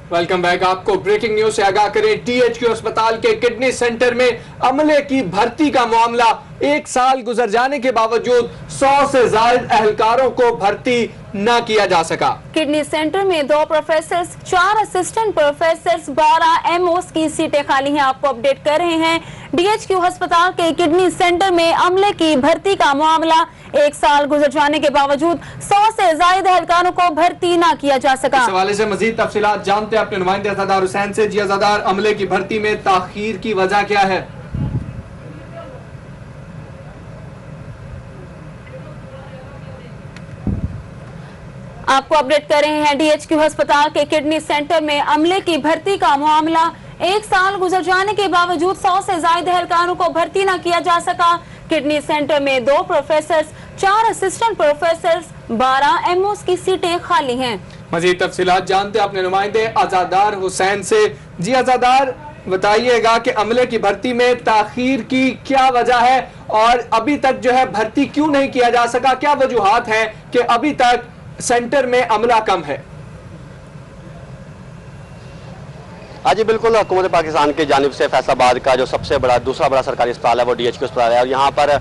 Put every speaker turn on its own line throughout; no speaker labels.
Welcome back. आपको breaking news से आगाह करें। डीएचक्यू अस्पताल के किडनी सेंटर में अमले की भर्ती का मामला। 1 साल गुजर जाने के बावजूद 100 से ज्यादा एहलकारों को भर्ती न किया जा सका।
किडनी सेंटर में 2 प्रोफेसर, 4 असिस्टेंट प्रोफेसर, 12 एमओस की सीटें खाली हैं। आपको अपडेट कर रहे हैं। डीएचक्यू अस्पताल के किडनी सेंटर में अमले की भर्ती का मामला। 1 साल गुजर जाने के बावजूद 100 से ज्यादा एहलकारों को भर्ती न किया जा सका।
इस हवाले से मजीद तफसीलात जानते हैं अपने नुमाइंदे अज़ादार हुसैन से। जी अज़ादार, अमले की भर्ती में ताखीर की वजह क्या है?
आपको अपडेट कर रहे हैं। डीएचक्यू अस्पताल के किडनी सेंटर में अमले की भर्ती का मामला। 1 साल गुजर जाने के बावजूद 100 से ज्यादा एहलकारों को भर्ती न किया जा सका। किडनी सेंटर में 2 प्रोफेसर, 4 असिस्टेंट प्रोफेसर, 12 एमओस की सीटें खाली हैं।
मजीद तफसीलात जानते हैं अपने नुमाइंदे अज़ादार हुसैन से। जी अज़ादार, बताइएगा कि अमले की भर्ती में ताखीर की क्या वजह है और अभी तक जो है भर्ती क्यों नहीं किया जा सका? क्या वजूहात हैं कि अभी तक सेंटर में अमला कम है?
हाँ जी बिल्कुल, हुकूमत पाकिस्तान की जानिब से फैसलाबाद का जो सबसे बड़ा दूसरा बड़ा सरकारी अस्पताल है वो डीएचक्यू अस्पताल है। और यहाँ पर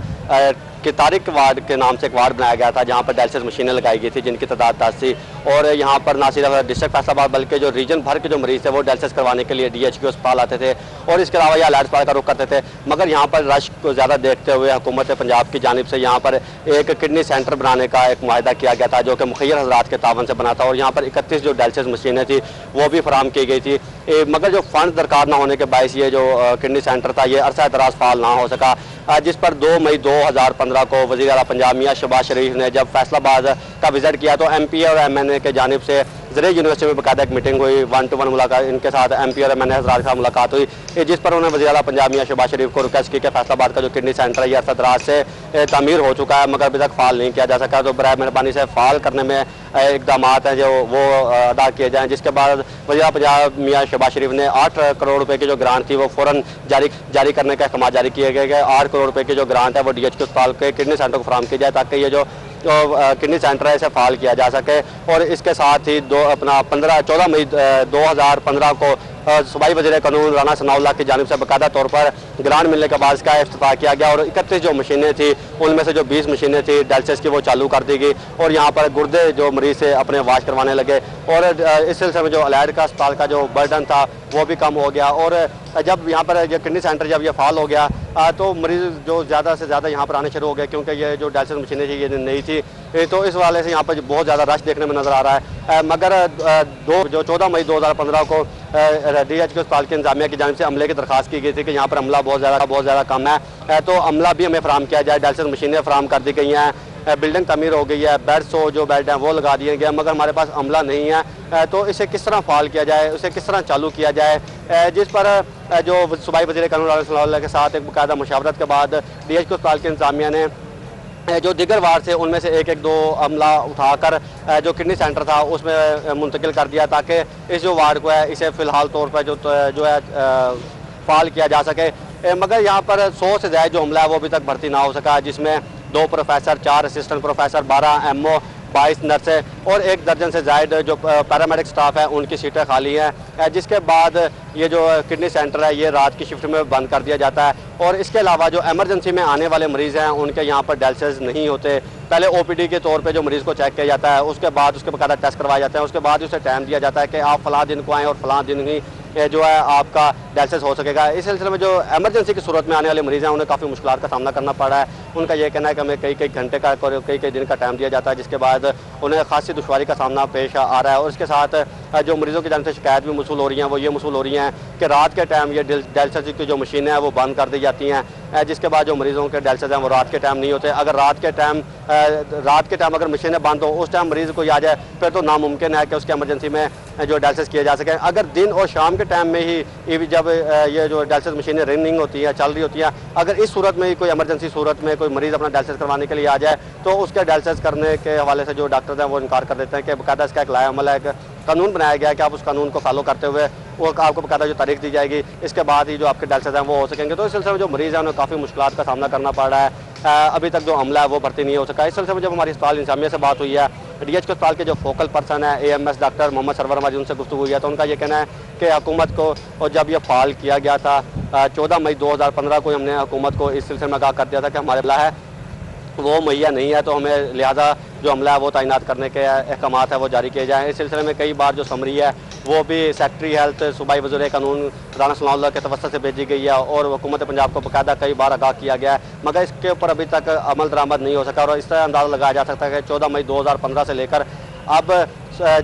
कि तारिक वार्ड के नाम से एक वार्ड बनाया गया था जहाँ पर डायलिसिस मशीनें लगाई गई थी जिनकी तादाद 10 थी। और यहाँ पर ना सिर्फ डिस्ट्रिक्ट फैसलाबाद बल्कि जो रीजन भर के जो मरीज थे वो डायलिसिस करवाने के लिए डीएचक्यू अस्पताल आते थे और इसके अलावा यहाँ अस्पताल का रुख करते थे। मगर यहाँ पर रश को ज़्यादा देखते हुए हुकूमत पंजाब की जानिब से यहाँ पर एक किडनी सेंटर बनाने का एक मुआहदा किया गया था जो कि मुखैर हजरात के तावन से बना था। और यहाँ पर 31 जो डायलिसिस मशीनें थी वो भी फराम की गई थी। मगर जो फंड दरकार ना होने के बायस ये जो किडनी सेंटर था ये अरसा दराज फाल ना हो सका, जिस पर 2 मई 2015 को वज़ीर आला पंजाब मियां शहबाज शरीफ ने जब फैसलाबाद का विजिट किया तो एमपी और एमएनए के जानिब से ज़रिए यूनिवर्सिटी में बाकायदा एक मीटिंग हुई, 1-to-1 मुलाकात इनके साथ एमपी और एमएनए हज़रात के साथ मुलाकात हुई, जिस पर उन्होंने वज़ीर आला पंजाब मियां शहबाज शरीफ को रिक्वेस्ट की कि फैसलाबाद का जो किडनी सेंटर है ये अरसा दराज से तामीर हो चुका है मगर अभी तक फ़ाल नहीं किया जा सका, तो बराए मेहरबानी से फ़ाल करने में इकदाम हैं जो वो अदा किए जाएँ। जिसके बाद वज़ीर आला पंजाब मियां शहबाज शरीफ ने 8 करोड़ रुपये की जो ग्रांट थी वो फ़ौरन जारी करने का अहकाम जारी किए गए। 8 करोड़ रुपये की जो ग्रांट है वो डीएचक्यू अस्पताल के किडनी सेंटर को फराहम की जाए ताकि ये जो किडनी सेंटर है इसे फाल किया जा सके। और इसके साथ ही 14 मई 2015 को सूबाई वज़ीर कानून राना सनाउल्लाह की जानिब से बाकायदा तौर पर ग्रांट मिलने के बाद इसका इफ्तिताह किया गया और 31 जो मशीनें थी उनमें से जो 20 मशीनें थी डायलिसिस की वो चालू कर दी गई और यहाँ पर गुर्दे जो मरीज से अपने वाश करवाने लगे और इस सिलसिले में जो अलैड का अस्पताल का जो बर्डन था वो भी कम हो गया। और जब यहाँ पर ये किडनी सेंटर जब ये फाल हो गया तो मरीज जो ज़्यादा से ज़्यादा यहाँ पर आने शुरू हो गए क्योंकि ये जो डायलिसिस मशीनें थी ये नई थी, तो इस वाले से यहाँ पर बहुत ज़्यादा रश देखने में नज़र आ रहा है। मगर 14 मई 2015 को डीएचक्यू अस्पताल की इंतजामिया की जानिब से अमले की दरख्वास्त की गई थी कि यहाँ पर अमला बहुत ज़्यादा कम है, तो अमला भी हमें फराम किया जाए। डायलिसिस मशीनें फराम कर दी गई हैं, बिल्डिंग तमीर हो गई है, बेड्स जो बेड हैं वो लगा दिए गए, मगर हमारे पास अमला नहीं है, तो इसे किस तरह फाल किया जाए, उसे किस तरह चालू किया जाए, जिस पर जो सूबाई वज़ीर कानून राना सनाउल्लाह के साथ एक बाकायदा मुशावरत के बाद डीएचक्यू अस्पताल की इंतजामिया ने जो दिगर वार्ड से उनमें से 1-2 अमला उठाकर जो किडनी सेंटर था उसमें मुंतकिल कर दिया ताकि इस जो वार्ड को है इसे फ़िलहाल तौर पर जो है फाल किया जा सके। मगर यहाँ पर 100 से ज़्यादा जो अमला है वो अभी तक भर्ती ना हो सका, जिसमें 2 प्रोफेसर, 4 असिस्टेंट प्रोफेसर, 12 एमओ, 22 नर्सें और 1 दर्जन से ज़ायद जो पैरामेडिक स्टाफ है उनकी सीटें खाली हैं। जिसके बाद ये जो किडनी सेंटर है ये रात की शिफ्ट में बंद कर दिया जाता है और इसके अलावा जो एमरजेंसी में आने वाले मरीज़ हैं उनके यहाँ पर डायलिसिस नहीं होते। पहले ओपीडी के तौर पे जो मरीज़ को चेक किया जाता है, उसके बाद उसके बाकायदा टेस्ट करवाए जाते हैं, उसके बाद उसे टाइम दिया जाता है कि आप फ़लाँ दिन को आएँ और फ़लाँ दिन ही जो है आपका डायलिसिस हो सकेगा। इस सिलसिले में जो एमरजेंसी की सूरत में आने वाले मरीज़ हैं उन्हें काफ़ी मुश्किलात का सामना करना पड़ रहा है। उनका ये कहना है कि हमें कई घंटे का और कई दिन का टाइम दिया जाता है, जिसके बाद उन्हें खासी दुश्वारी का सामना पेश आ रहा है। और इसके साथ जो मरीज़ों की जानिब से शिकायत भी मसूल हो रही हैं वो ये मसूल हो रही हैं कि रात के टाइम ये डायलिसिस की जो मशीनें हैं वो बंद कर दी जाती हैं, जिसके बाद जो मरीज़ों के डायलिसिस हैं वो रात के टाइम नहीं होते। अगर रात के टाइम अगर मशीनें बंद हो उस टाइम मरीज़ को आ जाए फिर तो नामुमकिन है कि उसके एमरजेंसी में जो डायलिसिस किए जा सके। अगर दिन और शाम के टाइम में ही जब ये जो डायलिसिस मशीनें रनिंग होती हैं, चल रही होती हैं, अगर इस सूरत में कोई एमरजेंसी सूरत में कोई मरीज़ अपना डायलिसिस करवाने के लिए आ जाए तो उसके डायलिसिस करने के हवाले से जो डॉक्टर हैं वो इनकार कर देते हैं कि बाकायदा इसका एक लाया अमल है, एक कानून बनाया गया है कि आप उस कानून को फॉलो करते हुए वो आपको बाकायदा जो तारीख दी जाएगी इसके बाद ही जो आपके डायलिसिस हैं वो हो सकेंगे। तो इस सिलसिले में जो मरीज़ हैं उन्हें काफ़ी मुश्किलात का सामना करना पड़ रहा है। अभी तक जो अमला है वो भर्ती नहीं हो सका। इस सिलसिले में जब हमारी अस्पताल इंतजामिया से बात हुई है DHQ अस्पताल के जो फोकल पर्सन है AMS डॉक्टर मोहम्मद सरवर अहमद, उनसे गुफ्तगू हुई है तो उनका ये कहना है कि हुकूमत को, और जब ये फाल किया गया था 14 मई 2015 को हमने हुकूमत को इस सिलसिले में आगाह कर दिया था कि हमारे अमला है वो मुहैया नहीं है, तो हमें लिहाजा जो अमला है वो तैनात करने के अहकामात है वो जारी किए जाएँ। इस सिलसिले में कई बार जो समरी है वो भी सेक्रेटरी हेल्थ सूबाई वज़ीर कानून राना सनाउल्लाह के तवस्सुत से भेजी गई है और हुकूमत पंजाब को बाकायदा कई बार आगाह किया गया है, मगर इसके ऊपर अभी तक अमल दरामद नहीं हो सका। और इस तरह अंदाज़ा लगाया जा सकता है कि 14 मई 2015 से लेकर अब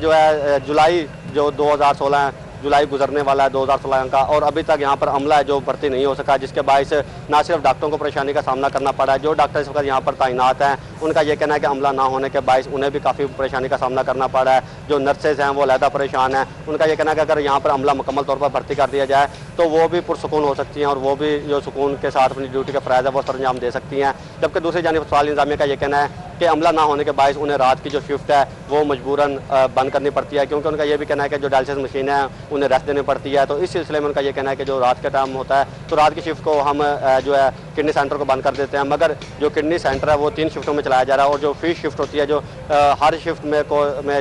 जो है जुलाई जो 2016 जुलाई गुजरने वाला है 2016 का, और अभी तक यहाँ पर अमला है जो भर्ती नहीं हो सका, जिसके बायस ना सिर्फ डॉक्टरों को परेशानी का सामना करना पड़ा है, जो डॉक्टर इस वक्त यहाँ पर तैनात हैं उनका ये कहना है कि अमला ना होने के बायस उन्हें भी काफ़ी परेशानी का सामना करना पड़ा है। जो नर्सेज हैं वो अलहदा परेशान हैं, उनका ये कहना है कि अगर यहाँ पर अमला मुकम्मल तौर पर भर्ती कर दिया जाए तो वो भी पुरसुकून हो सकती हैं और वो भी जो सुकून के साथ अपनी ड्यूटी का फ़राइज़ है वो सरंजाम दे सकती हैं। जबकि दूसरी जानिब अस्पताल इंतज़ामिया का ये कहना है कि अमला ना होने के बायस उन्हें रात की जो शिफ्ट है वो मजबूरन बंद करनी पड़ती है, क्योंकि उनका ये भी कहना है कि जो डायलिसिस मशीन है उन्हें रेस्ट देनी पड़ती है। तो इस सिलसिले में उनका ये कहना है कि जो रात का टाइम होता है तो रात की शिफ्ट को हम जो है किडनी सेंटर को बंद कर देते हैं, मगर जो किडनी सेंटर है वो 3 शिफ्टों में चलाया जा रहा है और जो फी शिफ्ट होती है जो हर शिफ्ट में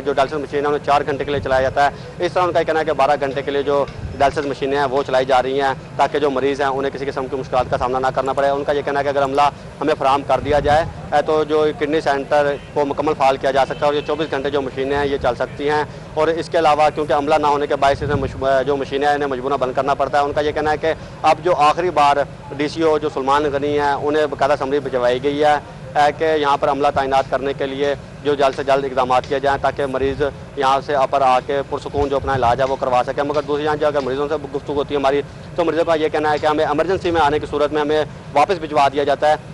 जो डायलिसिस मशीन है उन्हें 4 घंटे के लिए चलाया जाता है। इस तरह उनका कहना है कि 12 घंटे के लिए जो डायलिसिस मशीनें हैं वो चलाई जा रही हैं ताकि जो मरीज़ हैं उन्हें किसी किस्म की मुश्किल का सामना ना करना पड़े। उनका ये कहना है कि अगर अमला हमें फराहम कर दिया जाए तो जो किडनी सेंटर को मुकम्मल फाल किया जा सकता है और ये 24 घंटे जो मशीनें हैं ये चल सकती हैं। और इसके अलावा क्योंकि अमला ना होने के बायस इसमें जो मशीनें हैं इन्हें मजबूरन बंद करना पड़ता है। उनका ये कहना है कि अब जो आखिरी बार DCO जो सुलेमान गनी हैं उन्हें बाकायदा समरी भिजवाई गई है कि यहाँ पर अमला तैनात करने के लिए जो जल्द से जल्द इकदाम किए जाएँ ताकि मरीज़ यहाँ से अपर आके पुरसुकून जो अपना इलाज है वो करवा सकें। मगर दूसरी जान जो अगर मरीज़ों से गुफ्तगू होती है हमारी तो मरीज़ों का ये कहना है कि हमें एमरजेंसी में आने की सूरत में हमें वापस भिजवा दिया जाता है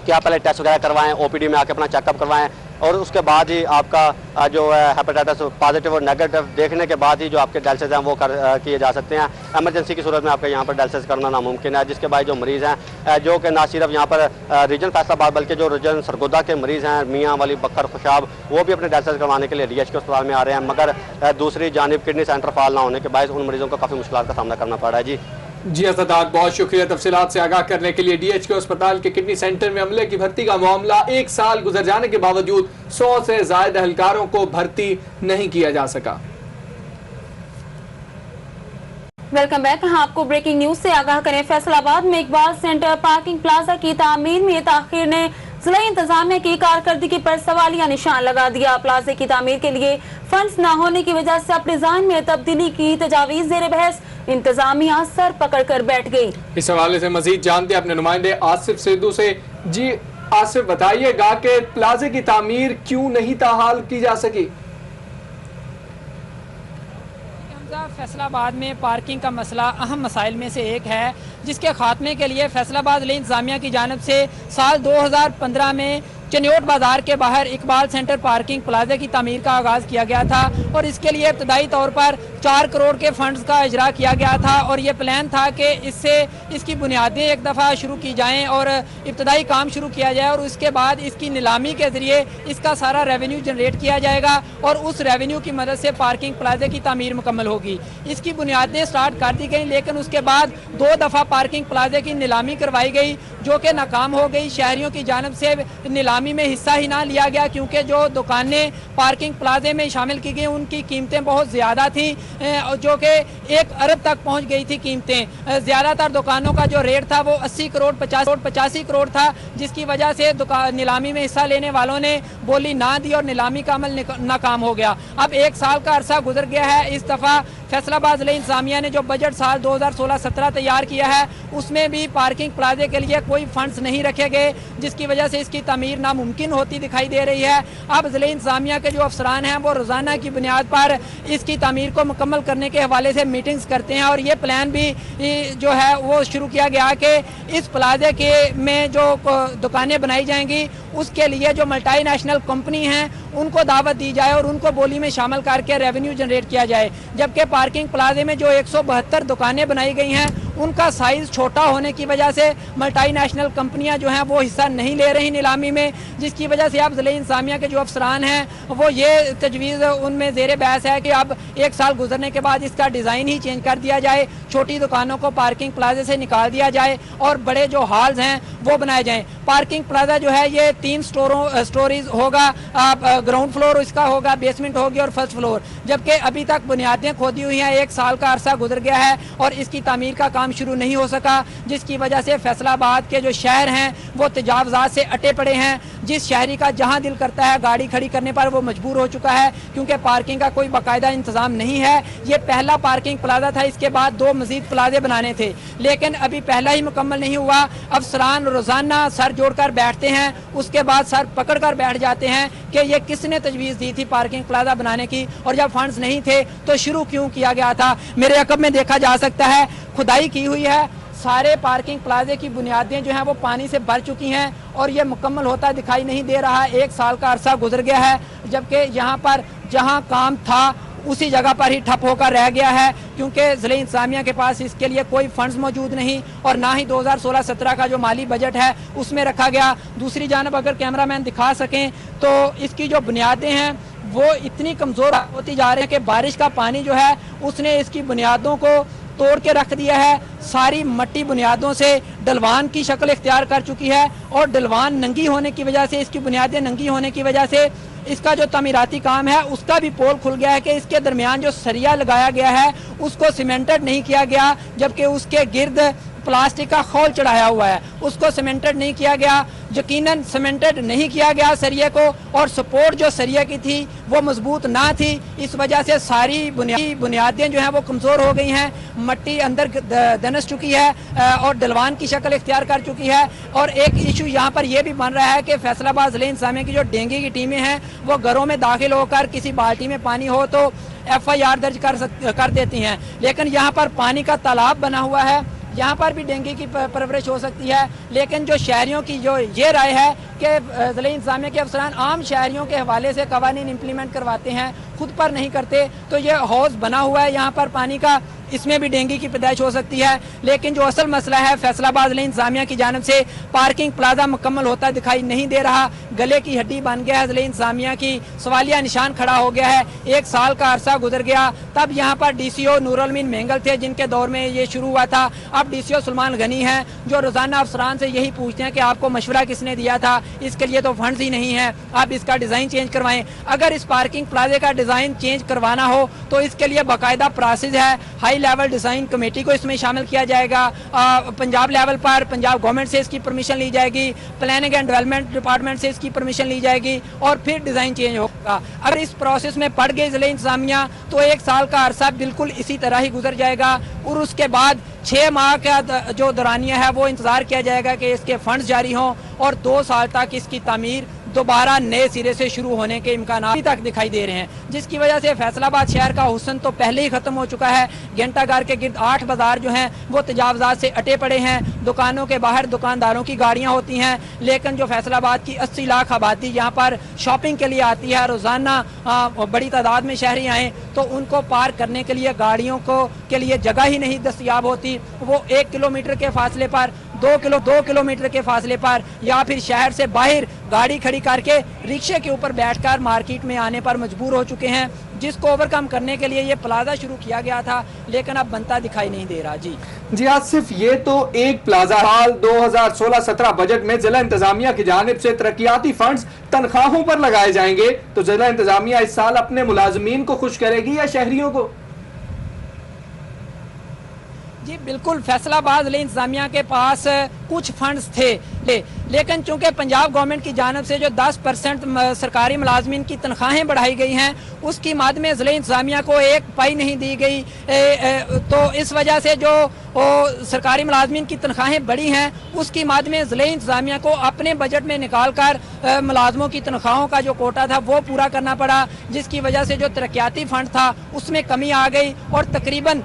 कि आप पहले टेस्ट वगैरह करवाएं, OPD में आके अपना चेकअप करवाएं और उसके बाद ही आपका जो है हेपेटाइटिस पॉजिटिव और नेगेटिव देखने के बाद ही जो आपके डायलिसिस हैं वो किए जा सकते हैं। एमरजेंसी की सूरत में आपका यहाँ पर डायलिसिस करना नामुमकिन है, जिसके बाद जो मरीज़ हैं जो कि ना सिर्फ यहाँ पर रीजन फैसलाबाद बल्कि जो रीजन सरगोदा के मरीज़ हैं मियाँ वाली बकर खुशाब वो भी अपने डायलिसिस करवाने के लिए DHQ अस्पताल में आ रहे हैं, मगर दूसरी जानिब किडनी सेंटर फाल ना होने के बाद उन मरीज़ों को काफ़ी मुश्किल का सामना करना पड़ रहा है।
जी अज़ादार, बहुत शुक्रिया तफसीलात से आगाह करने के लिए। DHQ अस्पताल के किडनी सेंटर में अमले की भर्ती का मामला 1 साल गुजर जाने के बावजूद 100 से ज्यादा एहलकारों को भर्ती नहीं किया जा सका।
Welcome back. आपको ब्रेकिंग न्यूज से आगाह करें। फैसलाबाद में इकबाल सेंटर पार्किंग प्लाजा की तामीर में ताखीर ने जिला इंतजामिया की कारकर्दगी पर सवालिया निशान लगा दिया। प्लाजे की तामीर के लिए फंड्स न होने की वजह से अब डिजाइन में तब्दीली की तजावीज ज़ेर बहस, इंतजामिया सर पकड़ कर बैठ गई।
इस हवाले से मजीद जानते हैं अपने नुमाइंदे आसिफ सिद्धू से। जी आसिफ, बताइएगा कि प्लाजे की तामीर क्यों नहीं ताहाल की जा सकी?
फैसलाबाद में पार्किंग का मसला अहम मसाइल में से एक है, जिसके खात्मे के लिए फैसलाबाद जिला इंतजामिया की जानिब से साल 2015 में चनियोट बाजार के बाहर इकबाल सेंटर पार्किंग प्लाजा की तामीर का आगाज़ किया गया था और इसके लिए इब्तदाई तौर पर 4 करोड़ के फंड्स का इजरा किया गया था और ये प्लान था कि इससे इसकी बुनियादें एक दफ़ा शुरू की जाएं और इब्तदाई काम शुरू किया जाए और उसके बाद इसकी नीलामी के ज़रिए इसका सारा रेवेन्यू जनरेट किया जाएगा और उस रेवेन्यू की मदद से पार्किंग प्लाजा की तामीर मुकम्मल होगी। इसकी बुनियादें स्टार्ट कर दी गई, लेकिन उसके बाद 2 दफ़ा पार्किंग प्लाजा की नीलामी करवाई गई जो कि नाकाम हो गई। शहरियों की जानिब से नीलामी में हिस्सा ही ना लिया गया क्योंकि जो दुकानें पार्किंग प्लाजे में शामिल की गई उनकी कीमतें बहुत ज़्यादा थी, जो कि 1 अरब तक पहुंच गई थी कीमतें। ज़्यादातर दुकानों का जो रेट था वो 80 करोड़ 85 करोड़ था, जिसकी वजह से नीलामी में हिस्सा लेने वालों ने बोली ना दी और नीलामी का अमल नाकाम हो गया। अब 1 साल का अरसा गुजर गया है। इस दफ़ा फैसलाबाद जिला इंतजामिया ने जो बजट साल 2016-17 तैयार किया है उसमें भी पार्किंग प्लाजे के लिए कोई फंड्स नहीं रखे गए, जिसकी वजह से इसकी तमीर नामुमकिन होती दिखाई दे रही है। अब जिला इंतजामिया के जो अफसरान हैं वो रोज़ाना की बुनियाद पर इसकी तमीर को मुकम्मल करने के हवाले से मीटिंग्स करते हैं और ये प्लान भी जो है वो शुरू किया गया कि इस प्लाजे के में जो दुकानें बनाई जाएंगी उसके लिए जो मल्टी नेशनल कंपनी हैं उनको दावत दी जाए और उनको बोली में शामिल करके रेवेन्यू जनरेट किया जाए। जबकि पार्किंग प्लाजे में जो 172 दुकानें बनाई गई हैं उनका साइज़ छोटा होने की वजह से मल्टीनेशनल कंपनियां जो हैं वो हिस्सा नहीं ले रही नीलामी में, जिसकी वजह से अब ज़िले इंतज़ामिया के जो अफसरान हैं वो ये तजवीज़ उनमें ज़ेर बहस है कि अब 1 साल गुजरने के बाद इसका डिज़ाइन ही चेंज कर दिया जाए, छोटी दुकानों को पार्किंग प्लाजे से निकाल दिया जाए और बड़े जो हॉल्स हैं वो बनाए जाएँ। पार्किंग प्लाजा जो है ये 3 स्टोरीज होगा, ग्राउंड फ्लोर इसका होगा, बेसमेंट होगी और फर्स्ट फ्लोर, जबकि अभी तक बुनियादें खोदी हुई हैं। 1 साल का अरसा गुजर गया है और इसकी तामीर का काम शुरू नहीं हो सका, जिसकी वजह से फैसलाबाद के जो शहर हैं वो तजावजात से अटे पड़े हैं। जिस शहरी का जहां दिल करता है गाड़ी खड़ी करने पर वो मजबूर हो चुका है, क्योंकि पार्किंग का कोई बाकायदा इंतजाम नहीं है। ये पहला पार्किंग प्लाजा था, इसके बाद 2 मजीद प्लाजे बनाने थे, लेकिन अभी पहला ही मुकम्मल नहीं हुआ। अफसरान रोजाना सर जोड़कर बैठते हैं, उसके बाद सर पकड़ कर बैठ जाते हैं कि ये किसने तजवीज़ दी थी पार्किंग प्लाजा बनाने की, और जब फंड्स नहीं थे तो शुरू क्यों किया गया था। मेरे अकब में देखा जा सकता है खुदाई की हुई है, सारे पार्किंग प्लाजे की बुनियादें जो हैं वो पानी से भर चुकी हैं और ये मुकम्मल होता दिखाई नहीं दे रहा। 1 साल का अरसा गुजर गया है, जबकि यहाँ पर जहाँ काम था उसी जगह पर ही ठप होकर रह गया है, क्योंकि ज़िले इंतज़ामिया के पास इसके लिए कोई फंड्स मौजूद नहीं और ना ही 2016-17 का जो माली बजट है उसमें रखा गया। दूसरी जानब अगर कैमरामैन दिखा सकें तो इसकी जो बुनियादें हैं वो इतनी कमज़ोर होती जा रही है कि बारिश का पानी जो है उसने इसकी बुनियादों को तोड़ के रख दिया है। सारी मट्टी बुनियादों से डलवान की शक्ल इख्तियार कर चुकी है और डलवान नंगी होने की वजह से, इसकी बुनियादें नंगी होने की वजह से इसका जो तमीराती काम है उसका भी पोल खुल गया है कि इसके दरमियान जो सरिया लगाया गया है उसको सीमेंटेड नहीं किया गया, जबकि उसके गिर्द प्लास्टिक का खोल चढ़ाया हुआ है, उसको सीमेंटेड नहीं किया गया। यकीनन सीमेंटेड नहीं किया गया सरिये को, और सपोर्ट जो सरिये की थी वो मजबूत ना थी, इस वजह से सारी बुनियादें जो हैं वो कमज़ोर हो गई हैं, मट्टी अंदर दनस चुकी है और डलवान की शक्ल इख्तियार कर चुकी है। और एक इशू यहाँ पर यह भी बन रहा है कि फैसलाबाद ज़िले इंतज़ामिया की जो डेंगू की टीमें हैं वो घरों में दाखिल होकर किसी बाल्टी में पानी हो तो FIR दर्ज कर देती हैं, लेकिन यहाँ पर पानी का तालाब बना हुआ है, यहाँ पर भी डेंगू की परवरिश हो सकती है। लेकिन जो शहरियों की जो ये राय है कि ज़िले इंतज़ामिया के अफसरान आम शहरियों के हवाले से कवानीन इम्प्लीमेंट करवाते हैं, खुद पर नहीं करते, तो ये हौज़ बना हुआ है यहाँ पर पानी का, इसमें भी डेंगू की पैदाइश हो सकती है। लेकिन जो असल मसला है फैसलाबाद ज़िले इंतज़ामिया की जानिब से पार्किंग प्लाजा मुकम्मल होता दिखाई नहीं दे रहा, गले की हड्डी बन गया है ज़िले इंतज़ामिया की, सवालिया निशान खड़ा हो गया है। 1 साल का अरसा गुजर गया, तब यहाँ पर DCO नूरुल अमीन मेंगल थे जिनके दौर में ये शुरू हुआ था, अब DCO सुलेमान गनी हैं जो रोज़ाना अफसरान से यही पूछते हैं कि आपको मशवरा किसने दिया था, इसके लिए तो फंड्स ही नहीं है, आप इसका डिज़ाइन चेंज करवाएं। अगर इस पार्किंग प्लाजे का डिज़ाइन चेंज करवाना हो तो इसके लिए बाकायदा प्रोसेस है, हाई लेवल डिज़ाइन कमेटी को इसमें शामिल किया जाएगा, पंजाब लेवल पर पंजाब गवर्नमेंट से इसकी परमिशन ली जाएगी, प्लानिंग एंड डेवलपमेंट डिपार्टमेंट से इसकी परमिशन ली जाएगी और फिर डिज़ाइन चेंज होगा। अगर इस प्रोसेस में पड़ गए ज़िले इंतज़ामिया तो 1 साल का अरसा बिल्कुल इसी तरह ही गुजर जाएगा और उसके बाद 6 माह का जो दौरानिया है वो इंतज़ार किया जाएगा कि इसके फंड्स जारी हों और 2 साल तक इसकी तामीर दोबारा नए सिरे से शुरू होने के इम्कान अभी तक दिखाई दे रहे हैं, जिसकी वजह से फैसलाबाद शहर का हुस्न तो पहले ही खत्म हो चुका है। घंटाघर के गिर्द 8 बाजार जो हैं वो तजावजात से अटे पड़े हैं, दुकानों के बाहर दुकानदारों की गाड़ियां होती हैं, लेकिन जो फैसलाबाद की 80 लाख आबादी यहाँ पर शॉपिंग के लिए आती है, रोजाना बड़ी तादाद में शहरी आए तो उनको पार्क करने के लिए गाड़ियों को के लिए जगह ही नहीं दस्तयाब होती। वो 1 किलोमीटर के फासले पर 2 किलोमीटर के फासले पर या फिर शहर से बाहर गाड़ी खड़ी करके रिक्शे के ऊपर बैठकर मार्केट में आने पर मजबूर हो चुके हैं, जिसको ओवरकम करने के लिए ये प्लाजा शुरू किया गया था, लेकिन अब बनता दिखाई नहीं दे रहा। जी
आसिफ, ये तो एक प्लाजा साल 2016-17 बजट में जिला इंतजामिया की जानिब से तरक्याती फंड्स तनख्वाहों पर लगाए जाएंगे, तो जिला इंतजामिया इस साल अपने मुलाजमीन को खुश करेगी या शहरियों को?
जी बिल्कुल, फैसलाबाद ज़िले इंतज़ामिया के पास कुछ फंड्स थे, लेकिन चूंकि पंजाब गवर्नमेंट की जानब से जो 10% सरकारी मुलाजमीन की तनख्वाहें बढ़ाई गई हैं उसकी मद में ज़िले इंतज़ामिया को एक पाई नहीं दी गई, तो इस वजह से जो सरकारी मुलाजमीन की तनख्वाहें बढ़ी हैं उसकी मद में ज़िले इंतज़ामिया को अपने बजट में निकाल कर मुलाजमों की तनख्वाहों का जो कोटा था वो पूरा करना पड़ा, जिसकी वजह से जो तरक्याती फंड था उसमें कमी आ गई और तकरीबन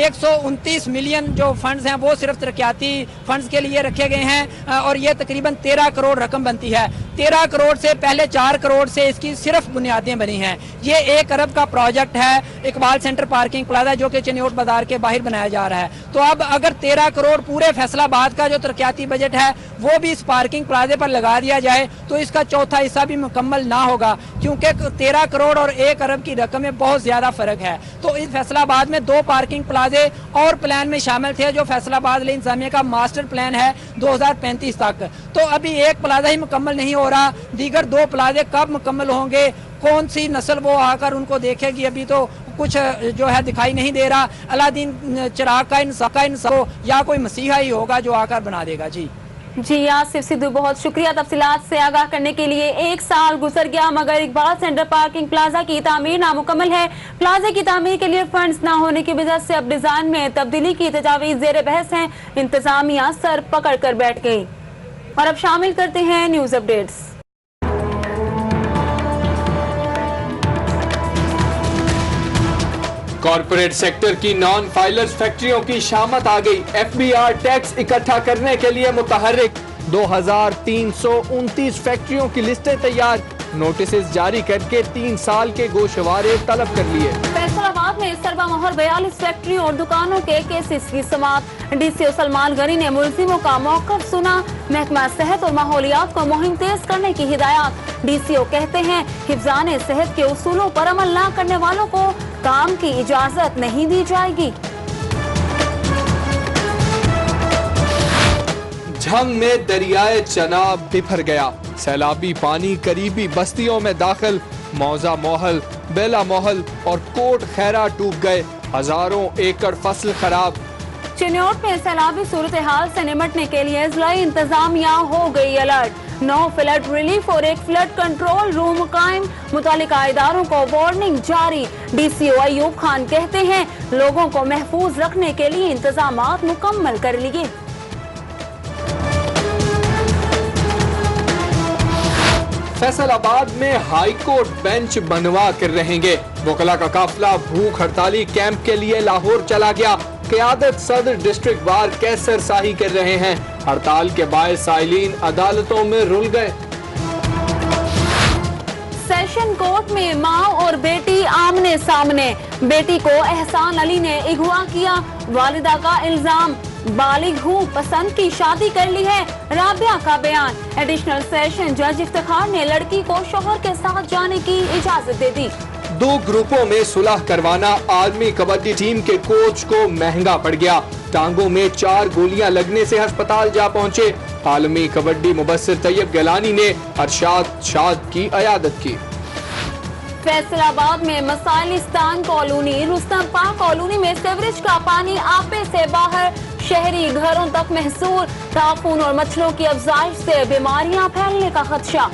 129 मिलियन जो फंड्स हैं वो सिर्फ तरक्याती फंड्स के लिए रखे गए हैं और और ये तकरीबन 13 करोड़ रकम बनती है। 13 करोड़ से पहले 4 करोड़ से इसकी सिर्फ बुनियादें बनी हैं। ये 1 अरब का प्रोजेक्ट है, इकबाल सेंटर पार्किंग प्लाजा, जो कि चनियोट बाजार के बाहर बनाया जा रहा है। तो अब अगर 13 करोड़ पूरे फैसलाबाद का जो तरक्याती बजट है वो भी इस पार्किंग प्लाजे पर लगा दिया जाए तो इसका चौथा हिस्सा भी मुकम्मल ना होगा, क्योंकि 13 करोड़ और 1 अरब की रकम में बहुत ज्यादा फर्क है। तो इस फैसलाबाद में 2 पार्किंग प्लाजे और प्लान में शामिल थे, जो फैसलाबाद जिला इंतजामिया का मास्टर प्लान है 2035 तक। तो अभी एक प्लाजा ही मुकम्मल नहीं हो रहा, दीगर 2 प्लाजे कब मुकम्मल होंगे, कौन सी नस्ल वो आकर उनको देखेगी, अभी तो कुछ जो है दिखाई नहीं दे रहा। अलादीन चिराग का इंसान या कोई मसीहा ही होगा जो आकर बना देगा। जी
आसिफ सिद्धू, बहुत शुक्रिया तफसीलात से आगाह करने के लिए। 1 साल गुजर गया मगर इकबाल सेंटर पार्किंग प्लाजा की तामीर नामुकम्मल है। प्लाजे की तामीर के लिए फंड्स ना होने की वजह से अब डिजाइन में तब्दीली की तजावीज जेर बहस है। इंतजामिया सर पकड़ कर बैठ गई। और अब शामिल करते हैं न्यूज अपडेट्स।
कॉर्पोरेट सेक्टर की नॉन फाइलर्स फैक्ट्रियों की शामत आ गई। एफबीआर टैक्स इकट्ठा करने के लिए मुतहर्रिक। 2329 फैक्ट्रियों की लिस्टें तैयार, नोटिस जारी करके 3 साल के गोशवारे तलब कर लिए।
फैसलाबाद में सरबामोहर 42 फैक्ट्री और दुकानों के केसेस की समाप्त। डीसीओ सलमान गनी ने मुलजिमों का मौक़िफ़ सुना। महकमा सेहत और माहौलियात को मुहिम तेज करने की हिदायत। डीसीओ कहते हैं हिफ्ज़ाने सेहत के उसूलों पर अमल न करने वालों को काम की इजाजत नहीं दी जाएगी।
झंग में दरियाए चनाब बिफर गया। सैलाबी पानी करीबी बस्तियों में दाखिल। मौजा मोहल, बेला मोहल और कोट खैरा डूब गए। हजारों एकड़ फसल खराब।
चिन्योट में सैलाबी सूरत हाल से निपटने के लिए जिलाई इंतजामिया हो गई अलर्ट। 9 फ्लड रिलीफ और 1 फ्लड कंट्रोल रूम कायम। मुतालिका इदारों को वार्निंग जारी। डीसीओ अयूब खान कहते हैं लोगों को महफूज रखने के लिए इंतजामात मुकम्मल कर लिए।
फैसलाबाद में हाई कोर्ट बेंच बनवा कर रहेंगे। वकला का काफिला भूख हड़ताली कैंप के लिए लाहौर चला गया। क़यादत सदर डिस्ट्रिक्ट बार कैसर साही कर रहे हैं। हड़ताल के बायस साइलीन अदालतों में रुल गए।
सेशन कोर्ट में माँ और बेटी आमने सामने। बेटी को एहसान अली ने अगवा किया। वालिदा का इल्जाम बालिग हूँ, पसंद की शादी कर ली है। राबिया का बयान। एडिशनल सेशन जज इफ्तिखार ने लड़की को शोहर के साथ जाने की इजाजत दे दी।
2 ग्रुपों में सुलह करवाना आर्मी कबड्डी टीम के कोच को महंगा पड़ गया। टांगों में 4 गोलियां लगने से अस्पताल जा पहुंचे। आलमी कबड्डी मुबस्सिर तैयब गिलानी ने अरशाद शाद की अयादत की।
फैसलाबाद में मसाइलिस्तान कॉलोनी रुस्तमपा कॉलोनी में सीवरेज का पानी आपे से बाहर। शहरी घरों तक महसूर। ताफून और मच्छरों की अफजाइश से बीमारियां फैलने का खदशा।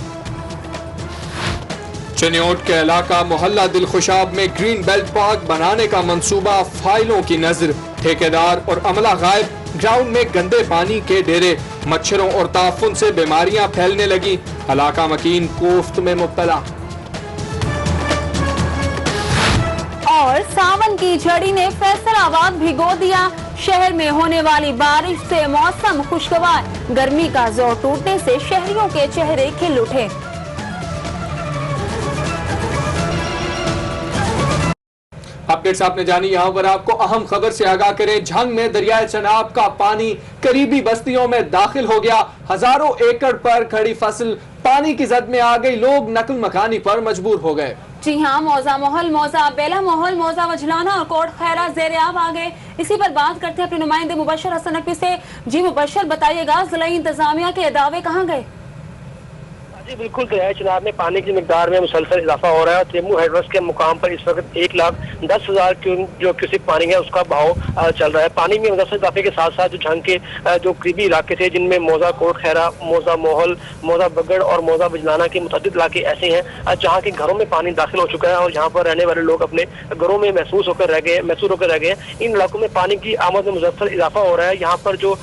चनियोट के इलाका मोहल्ला दिलखुशाब में ग्रीन बेल्ट पार्क बनाने का मंसूबा फाइलों की नजर। ठेकेदार और अमला गायब। ग्राउंड में गंदे पानी के डेरे। मच्छरों और ताफून से बीमारियां फैलने लगी। इलाका मकीन कोफ्त में मुब्तला।
और सावन की झड़ी ने फैसलाबाद भिगो दिया। शहर में होने वाली बारिश से मौसम खुशगवार। गर्मी का जोर टूटने से शहरियों के चेहरे खिल उठे।
अपडेट्स आपने जानी। यहाँ पर आपको अहम खबर से आगाह करें। झंग में दरियाए चनाब का पानी करीबी बस्तियों में दाखिल हो गया। हजारों एकड़ पर खड़ी फसल पानी की जद में आ गई। लोग नकल मकानी पर मजबूर हो गए।
जी हाँ, मौजा मोहल, मौजा बेला मोहल, मौजा वजलाना और कोट खैरा ज़ेर-ए-आब आ गए। इसी पर बात करते हैं अपने नुमाइंदे मुबशर हसन नकवी से। जी मुबशर, बताइएगा जिलाई इंतजामिया के दावे कहाँ गए?
जी बिल्कुल, दरियाए चनाब में पानी की मिकदार में मुसलसल इजाफा हो रहा है। तेमू हेडवर्स के मुकाम पर इस वक्त 1,10,000 जो क्यूसिक पानी है उसका बहाव चल रहा है। पानी में मुसलसल इजाफे के साथ साथ जो झंग के जो करीबी इलाके थे जिनमें मौजा कोट खैरा, मौजा मोहल, मौजा बगड़ और मौजा बजलाना के मुतअद्दिद इलाके ऐसे हैं जहाँ के घरों में पानी दाखिल हो चुका है और यहाँ पर रहने वाले लोग अपने घरों में महसूस होकर रह गए। इन इलाकों में पानी की आमद में मुसलसल इजाफा हो रहा है। यहाँ पर जो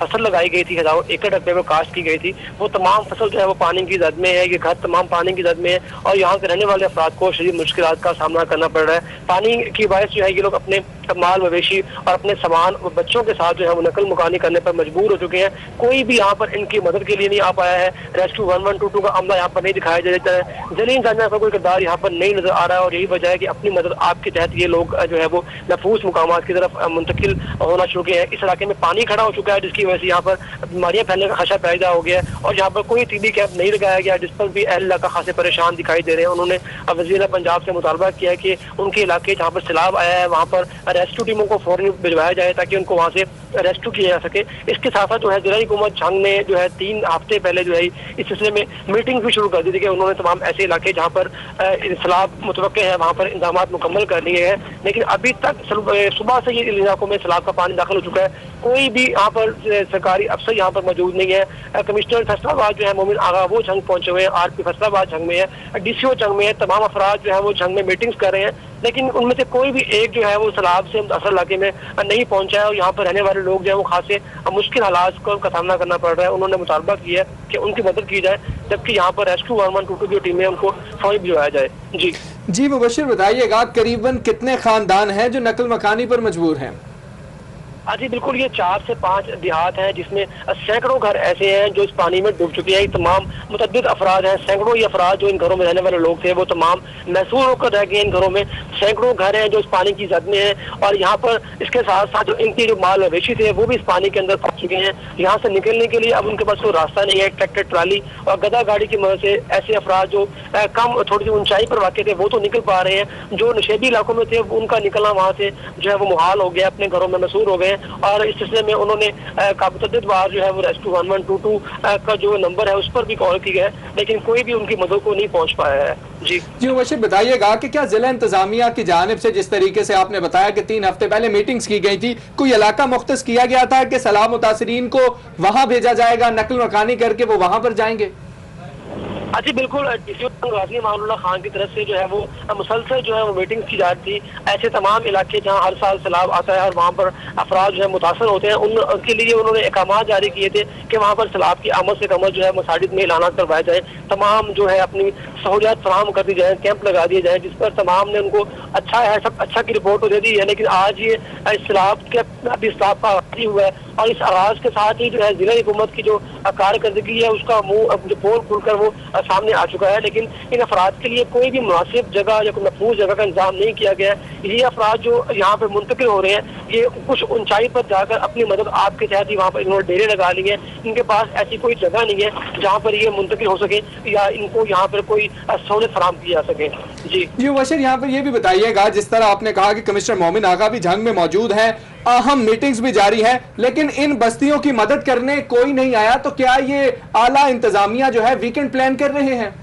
फसल लगाई गई थी, हजारों एकड़ रकबे में काश्त की गई थी, वो तमाम फसल जो है वो पानी की जद में है। ये घर तमाम पानी की जद में है और यहाँ के रहने वाले अफराद को शदीद मुश्किलात का सामना करना पड़ रहा है। पानी की वजह से जो है ये लोग अपने माल मवेशी और अपने सामान और बच्चों के साथ जो है वो नकल मुकानी करने पर मजबूर हो चुके हैं। कोई भी यहाँ पर इनकी मदद के लिए नहीं आ पाया है। रेस्क्यू 1122 का अमला यहाँ पर नहीं दिखाया जाता है। जलील जामिया का कोई किरदार यहाँ पर नहीं नजर आ रहा है और यही वजह है कि अपनी मदद आपके तहत ये लोग जो है वो महफूज मुकामात की तरफ मुंतकिल होना शुरू किए हैं। इस इलाके में पानी खड़ा हो चुका है जिसकी वजह से यहाँ पर बीमारियां फैलने का खदशा पैदा हो गया है और यहाँ पर कोई टीबी कैंप नहीं लगाया गया, जिस पर भी अहल इलाका खासे परेशान दिखाई दे रहे हैं। उन्होंने वज़ीर पंजाब से मुतालबा किया कि उनके इलाके जहाँ पर सैलाब आया है वहाँ पर रेस्क्यू टीमों को फौरन भिजवाया जाए ताकि उनको वहाँ से रेस्क्यू किया जा सके। इसके साथ साथ जो है जिला हुकूमत झंग ने जो है 3 हफ्ते पहले जो है इस सिलसिले में मीटिंग भी शुरू कर दी थी कि उन्होंने तमाम ऐसे इलाके जहाँ पर सैलाब मुतवक्के है वहाँ पर इंतजाम मुकम्मल कर लिए हैं, लेकिन अभी तक सुबह से ये इलाकों में सैलाब का पानी दाखिल हो चुका है। कोई भी यहाँ पर सरकारी अफसर यहाँ पर मौजूद नहीं है। कमिश्नर फैसलाबाद जो है मोमिन आगा वो झंग पहुंचे हुए हैं, आरपी फैसलाबाद झंग में है, डीसीओ झंग में है। तमाम अफराद जो है वो झंग में मीटिंग्स कर रहे हैं, लेकिन उनमें से कोई भी एक जो है वो सैलाब से मुतासर इलाके में नहीं पहुंचा है और यहाँ पर रहने वाले लोग जो है वो खासे मुश्किल हालात का सामना करना पड़ रहा है। उन्होंने मुतालबा किया है कि उनकी मदद की जाए, जबकि यहाँ पर रेस्क्यू 1122 की टीम है उनको फौरी भिजवाया जाए।
जी मुबशिर बताइएगा, करीबन कितने खानदान हैं जो नकल मकानी पर मजबूर हैं?
जी बिल्कुल, ये 4 से 5 देहात हैं जिसमें सैकड़ों घर ऐसे हैं जो इस पानी में डूब चुके हैं। तमाम मुतअद्दिद अफराद हैं, सैकड़ों ही अफराद जो इन घरों में रहने वाले लोग थे वो तमाम महसूस होकर रह गए इन घरों में। सैकड़ों घर हैं जो इस पानी की जद में हैं और यहाँ पर इसके साथ साथ जो इनकी जो माल मवेशी थे वो भी इस पानी के अंदर फंस चुके हैं। यहाँ से निकलने के लिए अब उनके पास कोई रास्ता नहीं है। ट्रैक्टर ट्राली और गदा गाड़ी की मदद से ऐसे अफराद जो कम थोड़ी सी ऊंचाई पर वाक़ थे वो तो निकल पा रहे हैं, जो नशेबी इलाकों में थे उनका निकलना वहाँ से जो है वो मुहाल हो गया, अपने घरों में मसूर हो गए। और इस सिलसिले में उन्होंने मुतअद्दिद बार जो है वो रेस्क्यू 1122 का जो नंबर है उस पर भी कॉल की है, लेकिन कोई भी उनकी मदद को नहीं पहुंच पाया है। जी
मुबशिर बताइएगा कि क्या जिला इंतजामिया की जानिब से, जिस तरीके से आपने बताया कि 3 हफ्ते पहले मीटिंग्स की गई थी, कोई इलाका मुख्तस किया गया था कि सैलाब मुतासरीन को वहां भेजा जाएगा, नकल मकानी करके वो वहां पर जाएंगे?
जी बिल्कुल, डीसीओ गाजी मानुल्लाह खान की तरफ से जो है वो मुसलसल जो है वो मीटिंग की जा रही थी। ऐसे तमाम इलाके जहां हर साल सैलाब आता है और वहां पर अफराद जो है मुतासर होते हैं उनके लिए उन्होंने अहकाम जारी किए थे कि वहां पर सैलाब की आमद से कमर जो है मसाजिद में ऐलान करवाए जाए, तमाम जो है अपनी सहूलियात फराहम कर दी जाए, कैंप लगा दिए जाए, जिस पर तमाम ने उनको अच्छा है सब अच्छा की रिपोर्ट दे दी है। लेकिन आज ये सैलाब के अभी सैलाब का आगाज ही हुआ है और इस आगाज के साथ ही जो है जिला हुकूमत की जो कारकर्दगी है उसका मुंह जो पोल खुलकर वो सामने आ चुका है। लेकिन इन अफराद के लिए कोई भी मुनासिब जगह या कोई महफूज जगह का इंतजाम नहीं किया गया है। ये अफराद जो यहाँ पे मुंतकिल हो रहे हैं ये कुछ ऊंचाई पर जाकर अपनी मदद आपके तहत ही वहाँ पर इन्होंने डेरे लगा लिए हैं। इनके पास ऐसी कोई जगह नहीं है जहाँ पर ये मुंतकिल हो सके या इनको यहाँ पर कोई सहूलियत फराहम की जा सके। जी
मुबशिर यहाँ पर ये भी बताइएगा, जिस तरह आपने कहा कि कमिश्नर मोमिन आगा भी झंग में मौजूद है, अहम मीटिंग्स भी जारी है, लेकिन इन बस्तियों की मदद करने कोई नहीं आया, तो क्या ये आला इंतजामिया जो है वीकेंड प्लान कर रहे हैं?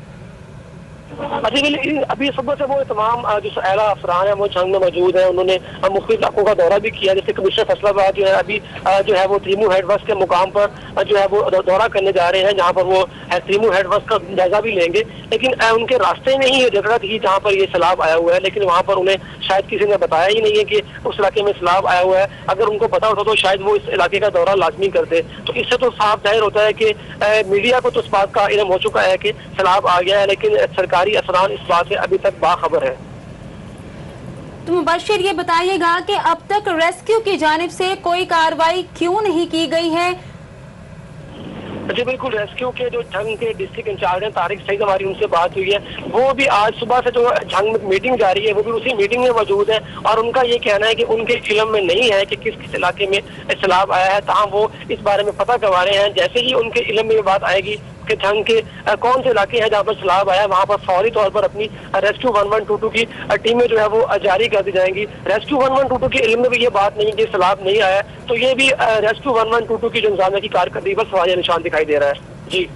अभी सुबह से वो तमाम जो आला अफसरान है वो झंग में मौजूद है। उन्होंने मुख्तलिफ इलाकों का दौरा भी किया, जैसे कमिश्नर फैसलाबाद जो है अभी जो है वो त्रिमू हेडवर्क्स के मुकाम पर जो है वो दौरा करने जा रहे हैं, जहाँ पर वो त्रिमू हेडवर्क्स का जायजा भी लेंगे। लेकिन उनके रास्ते में ही ये जगह थी जहाँ पर ये सैलाब आया हुआ है, लेकिन वहाँ पर उन्हें शायद किसी ने बताया ही नहीं है कि उस इलाके में सैलाब आया हुआ है। अगर उनको पता होता तो शायद वो इस इलाके का दौरा लाजमी करते। तो इससे तो साफ जाहिर होता है कि मीडिया को तो इस बात का इल्म हो चुका है कि सैलाब आ गया है, लेकिन सरकारी अफसरान इस बात से अभी तक बाखबर है।
तो मुबशिर ये बताइएगा कि अब तक रेस्क्यू की जानिब से कोई कार्रवाई क्यों नहीं की गई है?
जी बिल्कुल, रेस्क्यू के जो झंग के डिस्ट्रिक्ट इंचार्ज हैं तारिक सईद, हमारी उनसे बात हुई है। वो भी आज सुबह से जो झंग में मीटिंग जारी है वो भी उसी मीटिंग में मौजूद है और उनका ये कहना है कि उनके इल्म में नहीं है कि किस किस इलाके में सैलाब आया है, ताहम वो इस बारे में पता करवा रहे हैं। जैसे ही उनके इल्म में ये बात आएगी कि झंग के कौन से इलाके हैं जहाँ पर सैलाब आया है, वहाँ पर फौरी तौर पर अपनी रेस्क्यू 1122 की टीमें जो है वो जारी कर दी जाएंगी। रेस्क्यू 1122 के इल्म में भी ये बात नहीं कि सैलाब नहीं आया, तो ये भी रेस्क्यू 1122 की जो इंतजामिया की कारकर्दगी पर सवालिया निशान दिखाई दे रहा है।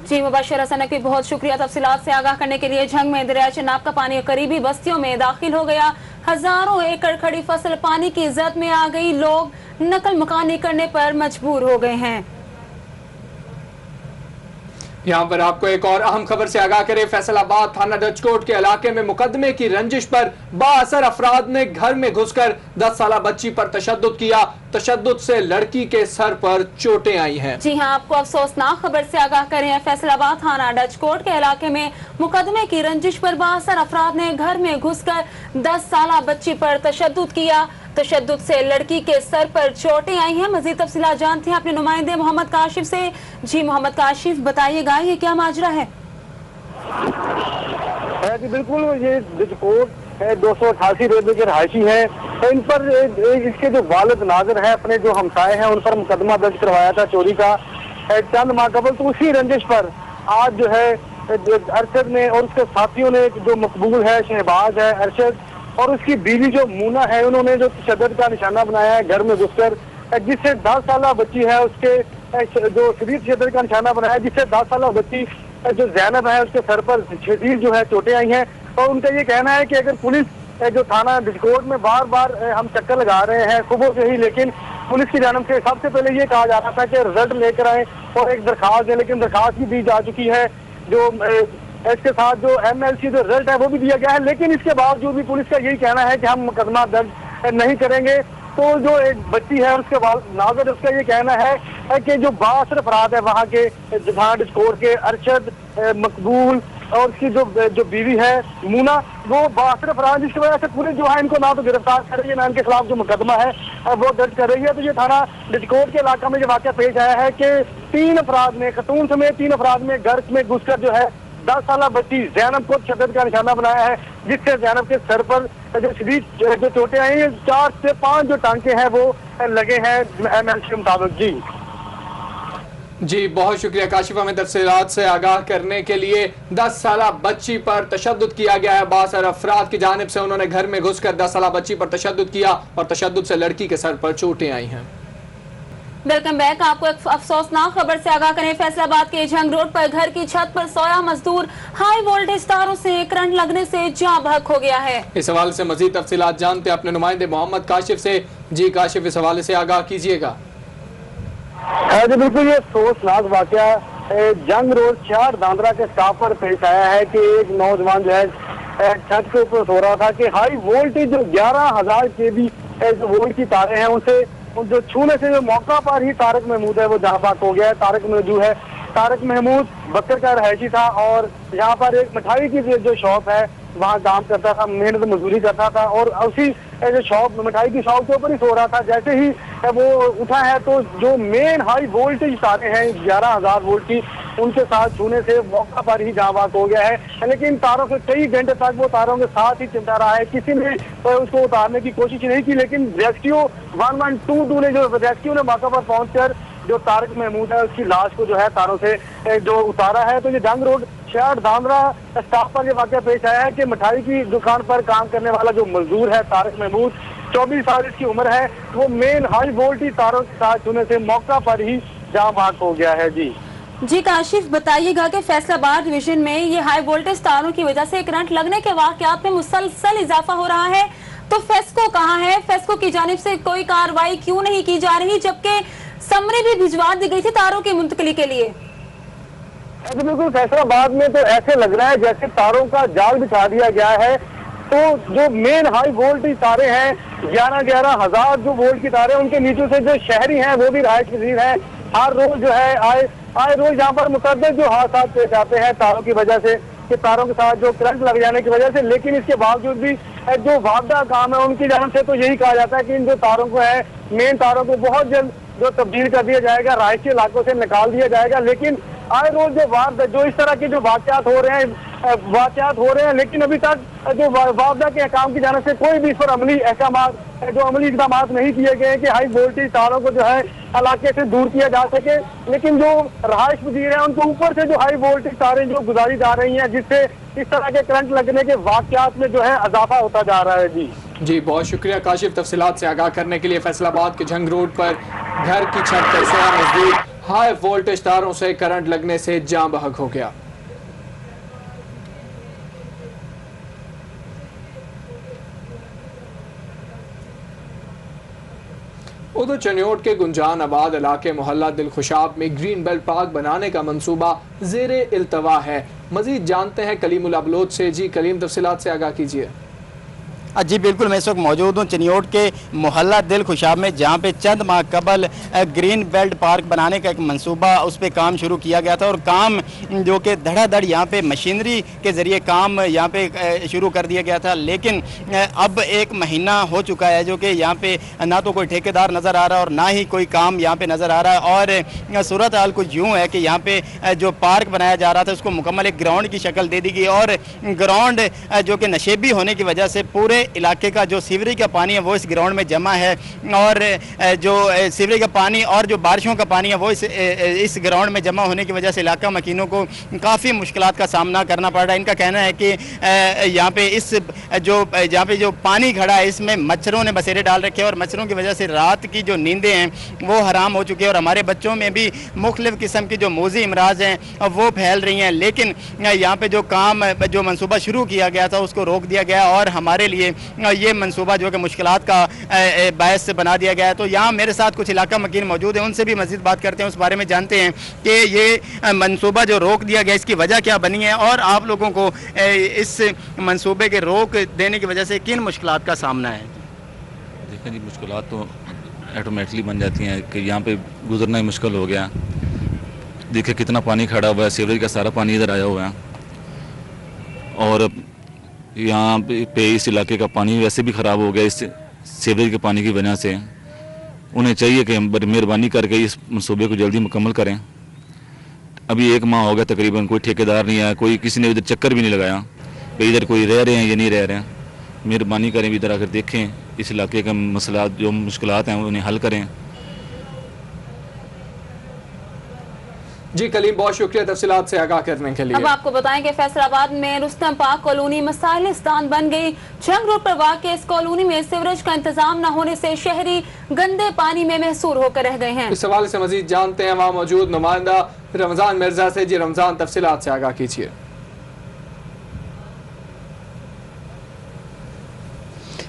जी
मुबशिर हसन नकवी, बहुत शुक्रिया तफसीलात से आगाह करने के लिए। झंग में दरिया चेनाब का पानी करीबी बस्तियों में दाखिल हो गया, हजारों एकड़ खड़ी फसल पानी की जद में आ गई, लोग नकल मकानी करने पर मजबूर हो गए हैं।
यहाँ पर आपको एक और अहम खबर से आगाह करें, फैसलाबाद थाना डचकोट के इलाके में मुकदमे की रंजिश पर बाअसर अफराद ने घर में घुसकर 10 साला बच्ची पर तशद्दुद किया। तशद्दुद से लड़की के सर पर चोटें आई हैं।
जी हाँ, आपको अफसोसनाक खबर से आगाह करें, फैसलाबाद थाना डचकोट के इलाके में मुकदमे की रंजिश पर बाअसर अफराद ने घर में घुसकर 10 साला बच्ची पर तशद्दुद किया। तशद्दुद से लड़की के सर पर चोटें आई हैं। मजीद तफसीलात जानते हैं अपने नुमाइंदे मोहम्मद काशिफ से। जी मोहम्मद काशिफ, बताइएगा ये क्या माजरा है?
जी बिल्कुल, ये डिस्कोट 288 रेलवे के रहायशी है, इन पर इसके जो वालिद नाज़िर है अपने जो हमसाए हैं उन पर मुकदमा दर्ज करवाया था चोरी का चंद माह कबल। तो उसी रंजिश पर आज जो है अरशद ने और उसके साथियों ने, जो मकबूल है शहबाज है, अरशद और उसकी बीवी जो मूना है, उन्होंने जो तशद्दुद का निशाना बनाया है घर में घुसकर, जिससे 10 साल बच्ची है उसके जो शदीद तशद्दुद का निशाना बनाया है, जिससे 10 साल बच्ची जो ज़ैनब है उसके सर पर शदीद जो है चोटें आई हैं। और उनका ये कहना है कि अगर पुलिस जो थाना बिजकोट में बार बार हम चक्कर लगा रहे हैं सुबह से ही, लेकिन पुलिस की जानब से सबसे पहले ये कहा जा रहा था कि रिजल्ट लेकर आए और एक दरखास्त है, लेकिन दरखास्त भी दी जा चुकी है। जो इसके साथ जो MLC जो रिजल्ट है वो भी दिया गया है, लेकिन इसके बावजूद भी पुलिस का यही कहना है कि हम मुकदमा दर्ज नहीं करेंगे। तो जो एक बच्ची है उसके नाज़िर, उसका ये कहना है कि जो बासर अफराद है वहाँ के जहां डिस्कोट के, अरशद, मकबूल और उसकी जो बीवी है मूना, वो बासर अफराद, जिसकी वजह से पुलिस जो है इनको ना तो गिरफ्तार कर रही है ना इनके खिलाफ जो मुकदमा है वो दर्ज कर रही है। तो ये थाना डिस्कोट के इलाका में जो वाक़या पेश आया है कि 3 अफराद ने, खतून समेत 3 अफराद में घर में घुसकर जो है 10 साल बच्ची ज़ैनब को तशद्दुद का निशाना बनाया है, जिससे ज़ैनब के सर पर जो शदीद जो चोटें आई हैं, 4 से 5 जो टांके हैं वो लगे हैं MLC के मुताबिक।
जी बहुत शुक्रिया काशिफ, हमें तफसीलात से आगाह करने के लिए। 10 साल बच्ची पर तशद्दुद किया गया है, बासर अफराद की जानिब से उन्होंने घर में घुसकर 10 साल बच्ची पर तशद्दुद किया और तशद्दुद से लड़की के सर पर चोटें आई हैं।
Welcome back. आपको एक अफसोसनाक खबर से आगाह करें। फैसलाबाद के जंग रोड पर घर की छत पर सोया मजदूर हाई वोल्टेज तारों से करंट लगने से जाँ बहक हो गया है।
इस हवाले से मजीद तफसीलात जानते हैं अपने नुमाइंदे मोहम्मद काशिफ से। जी काशिफ, इस हवाले से आगाह कीजिएगा।
जी बिल्कुल, ये अफसोसनाक वाकया जंग रोड 4 दांद्रा के स्टाफ पर पेश आया है कि एक नौजवान जो है छत के ऊपर सो रहा था कि हाई वोल्टेज जो 11,000 kV वोल्ट की तारें हैं उनसे जो छूने से जो मौका पर ही तारक महमूद है वो जहाँ पाक हो गया है। तारक महमूद बकर का रहायशी था और यहाँ पर एक मिठाई की जो शॉप है वहाँ काम करता था, मेहनत मजदूरी करता था और उसी जो शॉप मिठाई की शॉप के ऊपर ही सो रहा था। जैसे ही वो उठा है तो जो मेन हाई वोल्टेज तारें हैं 11,000 वोल्ट की, उनके साथ छूने से मौका पर ही जहाँ बात हो गया है। लेकिन तारों से कई घंटे तक वो तारों के साथ ही चिमटा रहा है, किसी ने उसको उतारने की कोशिश नहीं की, लेकिन रेस्क्यू 112 ने जो रेस्क्यू ने मौका पर पहुंचकर जो तारक महमूद है उसकी लाश को जो है तारों से जो उतारा है। तो ये जंग रोड 4 दांद्रा स्टाफ पर ये वाकया पेश आया है कि मिठाई की दुकान पर काम करने वाला जो मजदूर है तारक महमूद, 24 साल इसकी उम्र है, वो मेन हाई वोल्टेज तारों के साथ छूने से मौका पर ही जाम भाग हो गया है। जी
काशिफ, बताइएगा कि फैसलाबाद डिवीजन में ये हाई वोल्टेज तारों की वजह से करंट लगने के वाकयात में मुसलसल इजाफा हो रहा है, तो फेस्को कहाँ है? फेस्को की जानिब से कोई कार्रवाई क्यों नहीं की जा रही, जबकि समरी भी भिजवा दी गई थी तारों की मुंतकली के लिए?
बिल्कुल, फैसलाबाद में तो ऐसे लग रहा है जैसे तारों का जाल बिछा दिया गया है। तो जो मेन हाई वोल्टेज तारे हैं 11,000 जो वोल्ट की तारे, उनके नीचे से जो शहरी हैं वो भी राहत पजीर है। हर रोज जो है आए रोज यहाँ पर मुतअद्दिद जो हादसा पेश आते हैं तारों की वजह से, कि तारों के साथ जो करंट लग जाने की वजह से। लेकिन इसके बावजूद भी जो वापदा काम है उनकी जानब से तो यही कहा जाता है कि इन जो तारों को है, मेन तारों को बहुत जल्द जो तब्दील कर दिया जाएगा, रहायशी इलाकों से निकाल दिया जाएगा। लेकिन आए रोज जो इस तरह के जो वाकयात हो रहे हैं, लेकिन अभी तक जो वापदा के काम की जाने से कोई भी इस पर अमली इकदाम नहीं किए गए हैं कि हाई वोल्टेज तारों को जो है इलाके से दूर किया जा सके। लेकिन जो रहायश पजीर है उनको ऊपर से जो हाई वोल्टेज तारें जो गुजारी जा रही हैं, जिससे इस तरह के करंट लगने के वाकयात में जो है इजाफा होता जा रहा है।
जी बहुत शुक्रिया काशिफ, तफसीलात से आगाह करने के लिए। फैसलाबाद के जंग रोड पर घर की छत पर सोया मजदूर हाई वोल्टेज तारों से करंट लगने से जाँ बहक हो गया। उधर चनियोट के गुंजान आबाद इलाके मोहल्ला दिलखुशाब में ग्रीन बेल्ट पार्क बनाने का मंसूबा ज़ेरे इल्तवा है। मजीद जानते हैं कलीमुल अबलोच से। जी कलीम, तफसीलात से आगाह कीजिए।
जी बिल्कुल, मैं इस वक्त मौजूद हूँ चिन्योट के मोहल्ला दिल खुशाब में, जहाँ पे चंद माह कबल ग्रीन बेल्ट पार्क बनाने का एक मंसूबा उस पर काम शुरू किया गया था और काम जो कि धड़ाधड़ यहाँ पे मशीनरी के ज़रिए काम यहाँ पे शुरू कर दिया गया था। लेकिन अब एक महीना हो चुका है जो कि यहाँ पे ना तो कोई ठेकेदार नज़र आ रहा है और ना ही कोई काम यहाँ पे नज़र आ रहा है। और सूरत हाल कुछ यूँ है कि यहाँ पे जो पार्क बनाया जा रहा था उसको मुकम्मल एक ग्राउंड की शक्ल दे दी गई और ग्राउंड जो कि नशेबी होने की वजह से पूरे इलाके का जो सीवरेज का पानी है वो इस ग्राउंड में जमा है और जो सीवरेज का पानी और जो बारिशों का पानी है वो इस ग्राउंड में जमा होने की वजह से इलाका मकीनों को काफ़ी मुश्किलात का सामना करना पड़ रहा है। इनका कहना है कि यहाँ पे जहाँ पे जो पानी खड़ा है इसमें मच्छरों ने बसेरे डाल रखे हैं और मच्छरों की वजह से रात की जो नींदें हैं वो हराम हो चुकी है और हमारे बच्चों में भी मुख्तलिफ़ किस्म की जो मोज़ी इमराज हैं वो फैल रही हैं। लेकिन यहाँ पे जो मंसूबा शुरू किया गया था उसको रोक दिया गया और हमारे लिए ये मंसूबा जो कि मुश्किलात का बायस बना दिया गया है। तो यहाँ मेरे साथ कुछ इलाका मकीन मौजूद हैं, उनसे भी मज़ीद बात करते हैं, उस बारे में जानते हैं कि ये मंसूबा जो रोक दिया गया इसकी वजह क्या बनी है और आप लोगों को इस मंसूबे के रोक देने की वजह से किन मुश्किलात का सामना है।
देखें जी, मुश्किलात तो ऑटोमेटिकली बन जाती हैं कि यहाँ पे गुजरना ही मुश्किल हो गया। देखिए कितना पानी खड़ा हुआ है, सीवरेज का सारा पानी इधर आया हुआ है और यहाँ पे इस इलाके का पानी वैसे भी ख़राब हो गया इस सीवरेज के पानी की वजह से। उन्हें चाहिए कि मेहरबानी करके इस मंसूबे को जल्दी मुकम्मल करें। अभी 1 माह हो गया तकरीबन, कोई ठेकेदार नहीं आया, कोई किसी ने इधर चक्कर भी नहीं लगाया कि इधर कोई रह रहे हैं या नहीं रह रहे हैं। मेहरबानी करें, इधर आकर देखें, इस इलाके का मसला जो मुश्किलात हैं उन्हें हल करें।
जी कलीम, बहुत शुक्रिया तफसीलात से आगाह करने के लिए।
अब आपको बताएं कि फैसलाबाद में रुस्तम पार्क कॉलोनी मसाइलिस्तान बन गई। जंग रोड पर वाक़ इस कॉलोनी में सीवरेज का इंतजाम न होने से शहरी गंदे पानी में महसूर होकर रह गए हैं।
इस हवाले से मजीद जानते हैं वहाँ मौजूद नुमाइंदा रमजान मिर्जा से। जी रमजान, तफसीलात से आगाह कीजिए।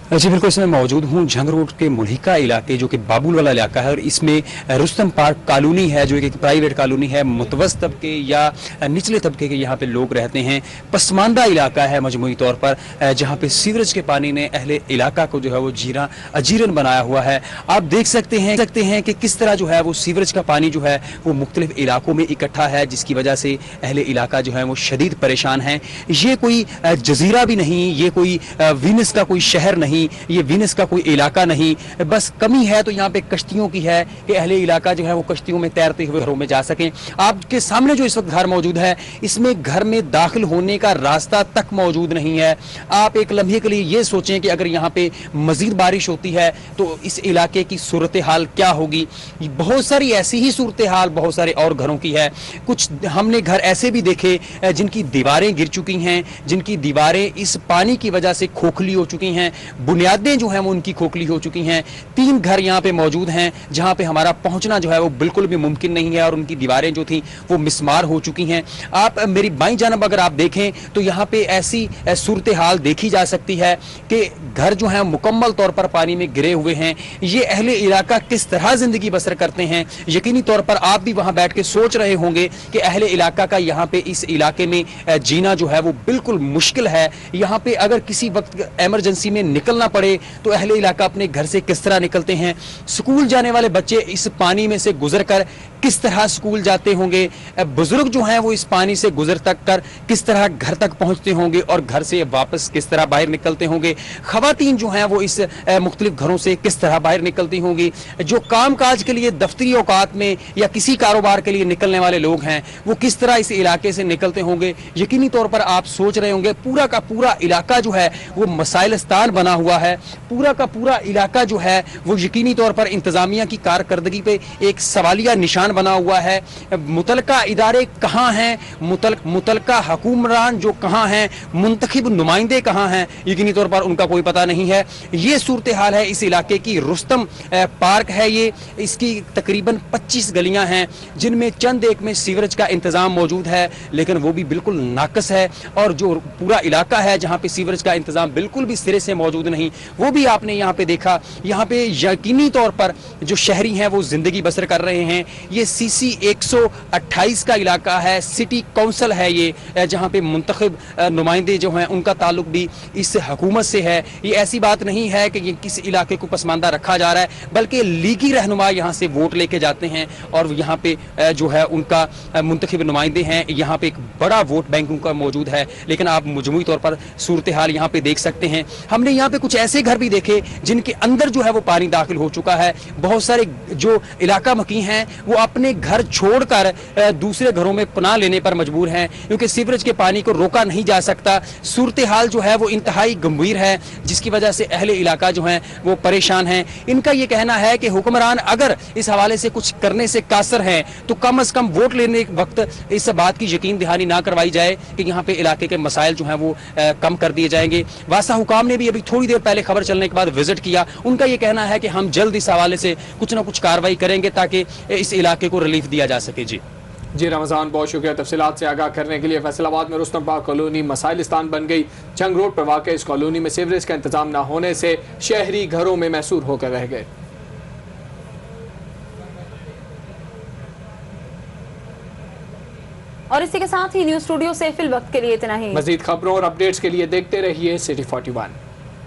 जी बिल्कुल, इसमें मौजूद हूँ जंग रोड के मुल्हिका इलाके जो कि बाबुल वाला इलाका है और इसमें रुस्तम पार्क कॉलोनी है जो एक प्राइवेट कॉलोनी है। मुतवस्सित तबके या निचले तबके के यहाँ पे लोग रहते हैं। पसमानदा इलाका है मजमूई तौर पर, जहाँ पे सीवरेज के पानी ने अहले इलाका को जो है वो जीरा अजीरन बनाया हुआ है। आप देख सकते हैं कि किस तरह जो है वो सीवरेज का पानी जो है वो मुख्तलिफ इलाकों में इकट्ठा है, जिसकी वजह से अहले इलाका जो है वो शदीद परेशान है। ये कोई जजीरा भी नहीं, ये कोई वीनस का कोई शहर नहीं, ये वीनस का कोई इलाका नहीं। बस कमी है तो यहाँ पे कश्तियों की है कि अहले इलाका जो है वो कश्तियों में तैरते हुए घरों में जा सकें। आपके सामने जो इस वक्त घर मौजूद है इसमें घर में दाखिल होने का रास्ता तक मौजूद नहीं है। आप एक लम्हे के लिए ये सोचें कि अगर यहाँ पे मजीद बारिश होती है तो इस इलाके की सूरत हाल क्या होगी। बहुत सारी ऐसी ही सूरत हाल बहुत सारे और घरों की है। कुछ हमने घर ऐसे भी देखे जिनकी दीवारें गिर चुकी हैं, जिनकी दीवारें इस पानी की वजह से खोखली हो चुकी हैं, बुनियादें जो हैं वो उनकी खोखली हो चुकी हैं। 3 घर यहाँ पे मौजूद हैं जहाँ पे हमारा पहुँचना जो है वो बिल्कुल भी मुमकिन नहीं है और उनकी दीवारें जो थी वो मिस्मार हो चुकी हैं। आप मेरी बाईं जानब अगर आप देखें तो यहाँ पे ऐसी सूरत हाल देखी जा सकती है कि घर जो है मुकम्मल तौर पर पानी में गिरे हुए हैं। ये अहले इलाका किस तरह जिंदगी बसर करते हैं, यकीनी तौर पर आप भी वहाँ बैठ के सोच रहे होंगे कि अहले इलाका का यहाँ पे इस इलाके में जीना जो है वो बिल्कुल मुश्किल है। यहाँ पे अगर किसी वक्त एमरजेंसी में निकलना पड़े तो अहले इलाका अपने घर से किस तरह निकलते हैं। स्कूल जाने वाले बच्चे इस पानी में से गुजरकर किस तरह स्कूल जाते होंगे। बुजुर्ग जो हैं वो इस पानी से गुजर तक कर किस तरह घर तक पहुंचते होंगे और घर से वापस किस तरह बाहर निकलते होंगे। खवातीन जो हैं वो इस मुख्तलिफ घरों से किस तरह बाहर निकलती होंगी। जो काम काज के लिए दफ्तरी औकात में या किसी कारोबार के लिए निकलने वाले लोग हैं वो किस तरह इस इलाके से निकलते होंगे। यकीनी तौर पर आप सोच रहे होंगे पूरा का पूरा इलाका जो है वो मसाइलिस्तान बना हुआ है। पूरा का पूरा इलाका जो है वो यकीनी तौर पर इंतजामिया की कारकर्दगी पे एक सवालिया निशान बना हुआ है। मुतलका इदारे कहाँ हैं, मुतलका हुक्मरान जो कहाँ हैं, मुंतखब नुमाइंदे कहाँ हैं, यकीनी तौर पर उनका कोई पता नहीं है। ये सूरत हाल है इस इलाके की। रुस्तम पार्क है ये, इसकी तकरीबन 25 गलियां हैं जिनमें चंद एक में सीवरेज का इंतजाम मौजूद है लेकिन वो भी बिल्कुल नाकस है। और जो पूरा इलाका है जहाँ पे सीवरेज का इंतजाम बिल्कुल भी सिरे से मौजूद नहीं, वो भी आपने यहाँ पे देखा। यहाँ पे यकीनी तौर पर जो शहरी हैं वो जिंदगी बसर कर रहे हैं। ये CC 128 का इलाका है, सिटी काउंसिल है ये, जहाँ पे मुंतखब नुमाइंदे जो हैं उनका ताल्लुक भी इस हुकूमत से है। ये ऐसी बात नहीं है कि ये किस इलाके को पसमानदा रखा जा रहा है, बल्कि लीगी रहनुमा यहाँ से वोट लेके जाते हैं और यहाँ पे जो है उनका मुंतखब नुमाइंदे हैं। यहाँ पे एक बड़ा वोट बैंक उनका मौजूद है, लेकिन आप मजमूई तौर पर सूरत हाल यहाँ पे देख सकते हैं। हमने यहाँ पे कुछ ऐसे घर भी देखे जिनके अंदर जो है वो पानी दाखिल हो चुका है। बहुत सारे जो इलाका मकी हैं वो अपने घर छोड़कर दूसरे घरों में पनाह लेने पर मजबूर हैं, क्योंकि सीवरेज के पानी को रोका नहीं जा सकता। सूरत हाल जो है वो इंतहाई गंभीर है, जिसकी वजह से अहले इलाका जो हैं वो परेशान हैं। इनका ये कहना है कि हुक्मरान अगर इस हवाले से कुछ करने से कासर हैं तो कम अज कम वोट लेने के वक्त इस बात की यकीन दहानी ना करवाई जाए कि यहाँ पे इलाके के मसाइल जो हैं वो कम कर दिए जाएंगे। वासा हुकाम ने भी अभी थोड़ी देर पहले खबर चलने के बाद विजिट किया। उनका ये कहना है कि हम जल्द इस हवाले से कुछ ना कुछ कार्रवाई करेंगे ताकि इस इलाके को रिलीफ दिया जा सके।
जी रमजान, बहुत शुक्रिया तफसीलात से आगाह करने के लिए। फैसलाबाद में रुस्तम पार्क कॉलोनी मसाइलिस्तान बन गई। जंग रोड पर वाक़ इस कॉलोनी में सीवरेज का इंतजाम न होने से शहरी घरों में महसूर होकर रह गए।
और इसी के साथ ही न्यूज स्टूडियो से फिल वक्त के लिए इतना ही।
मजीद खबरों और अपडेट्स के लिए देखते रहिए सिटी 41।